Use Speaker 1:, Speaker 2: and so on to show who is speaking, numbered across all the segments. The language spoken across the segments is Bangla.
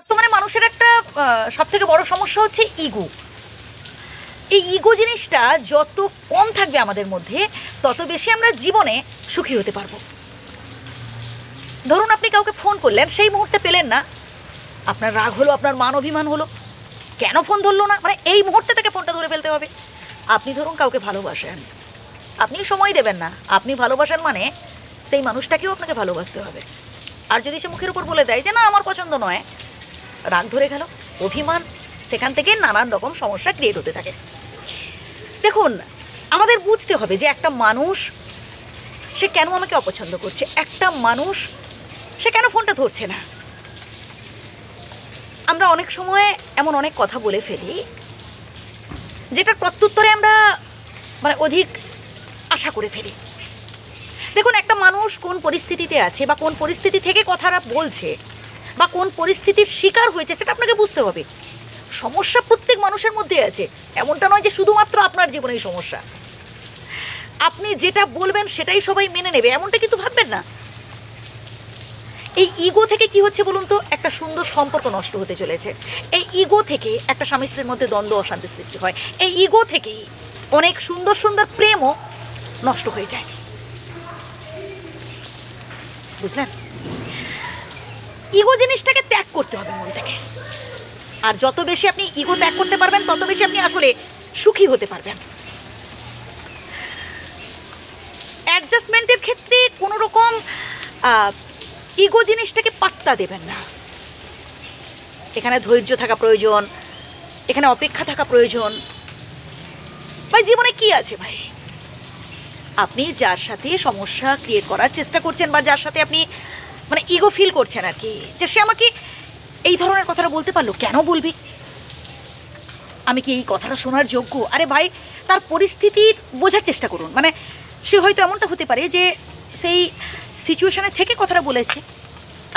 Speaker 1: বর্তমানে মানুষের একটা সবথেকে বড় সমস্যা হচ্ছে ইগো। এই ইগো জিনিসটা যত কম থাকবে আমাদের মধ্যে, তত বেশি আমরা জীবনে সুখী হতে পারবো। ধরুন আপনি কাউকে ফোন করলেন, সেই মুহূর্তে পেলেন না, আপনার রাগ হলো, আপনার মান অভিমান হলো, কেন ফোন ধরলো না, মানে এই মুহূর্তে থেকে ফোনটা ধরে ফেলতে হবে। আপনি ধরুন কাউকে ভালোবাসেন, আপনি সময় দেবেন না, আপনি ভালোবাসেন মানে সেই মানুষটাকেও আপনাকে ভালোবাসতে হবে। আর যদি সে মুখের উপর বলে দেয় যে না আমার পছন্দ নয়, রাগ ধরে গেল, অভিমান, সেখান থেকে নানান রকম সমস্যা ক্রিয়েট হতে থাকে। দেখুন, আমাদের বুঝতে হবে যে একটা মানুষ সে কেন আমাকে অপছন্দ করছে, একটা মানুষ সে কেন ফোনটা ধরছে না। আমরা অনেক সময় এমন অনেক কথা বলে ফেলি যেটার প্রত্যুত্তরে আমরা অধিক আশা করে ফেলি। দেখুন, একটা মানুষ কোন পরিস্থিতিতে আছে বা কোন পরিস্থিতি থেকে কথাটা বলছে বা কোন পরিস্থিতির শিকার হয়েছে সেটা আপনাকে বুঝতে হবে। সমস্যা প্রত্যেক মানুষের মধ্যে আছে, এমনটা নয় যে শুধুমাত্র আপনার জীবনেই সমস্যা। আপনি যেটা বলবেন সেটাই সবাই মেনে নেবে, এমনটা কিন্তু ভাববেন না। এই ইগো থেকে কি হচ্ছে বলুন তো, একটা সুন্দর সম্পর্ক নষ্ট হতে চলেছে। এই ইগো থেকে একটা স্বামী স্ত্রীর মধ্যে দ্বন্দ্ব অশান্তির সৃষ্টি হয়। এই ইগো থেকেই অনেক সুন্দর সুন্দর প্রেমও নষ্ট হয়ে যায়। বুঝলেন? ইগো জিনিসটাকে ত্যাগ করতে হবে মন থেকে। আর যত বেশি আপনি ইগো ত্যাগ করতে পারবেন, তত বেশি আপনি আসলে সুখী হতে পারবেন। অ্যাডজাস্টমেন্টের ক্ষেত্রে কোনো রকম ইগো জিনিসটাকে পাত্তা দেবেন না। এখানে ধৈর্য থাকা প্রয়োজন, এখানে অপেক্ষা থাকা প্রয়োজন। ভাই জীবনে কি আছে ভাই, আপনি যার সাথে সমস্যা ক্রিয়েট করার চেষ্টা করছেন বা যার সাথে আপনি ইগো ফিল করছেন আর কি, যে সে আমাকে এই ধরনের কথাটা বলতে পারলো, কেন বলবি, আমি কি এই কথাটা শোনার যোগ্য? আরে ভাই, তার পরিস্থিতির বোঝার চেষ্টা করুন। সে হয়তো এমনটা হতে পারে যে সেই সিচুয়েশনে থেকে কথাটা বলেছে,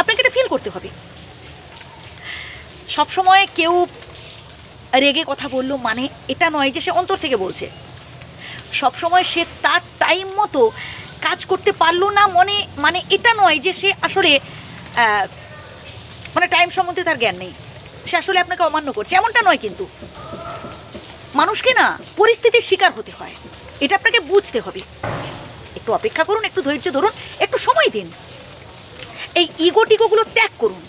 Speaker 1: আপনাকে এটা ফিল করতে হবে। সবসময় কেউ রেগে কথা বললো মানে এটা নয় যে সে অন্তর থেকে বলছে। সবসময় সে তার টাইম মতো কাজ করতে পারলো না মানে এটা নয় যে সে আসলে টাইম সম্বন্ধে তার জ্ঞান নেই, সে আসলে আপনাকে অমান্য করছে, এমনটা নয়। কিন্তু মানুষকে না পরিস্থিতির শিকার হতে হয়, এটা আপনাকে বুঝতে হবে। একটু অপেক্ষা করুন, একটু ধৈর্য ধরুন, একটু সময় দিন, এই ইগো টিগোগুলো ত্যাগ করুন,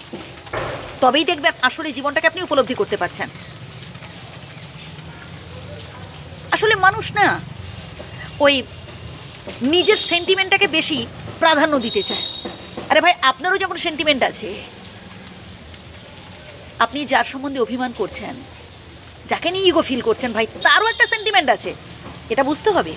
Speaker 1: তবেই দেখবেন আসলে জীবনটাকে আপনি উপলব্ধি করতে পারছেন। আসলে মানুষ না ওই নিজের সেন্টিমেন্টটাকে বেশি প্রাধান্য দিতে চায়। আরে ভাই, আপনারও যেমন সেন্টিমেন্ট আছে, আপনি যার সম্বন্ধে অভিমান করছেন, যাকে নিয়ে ইগো ফিল করছেন, ভাই তারও একটা সেন্টিমেন্ট আছে, এটা বুঝতে হবে।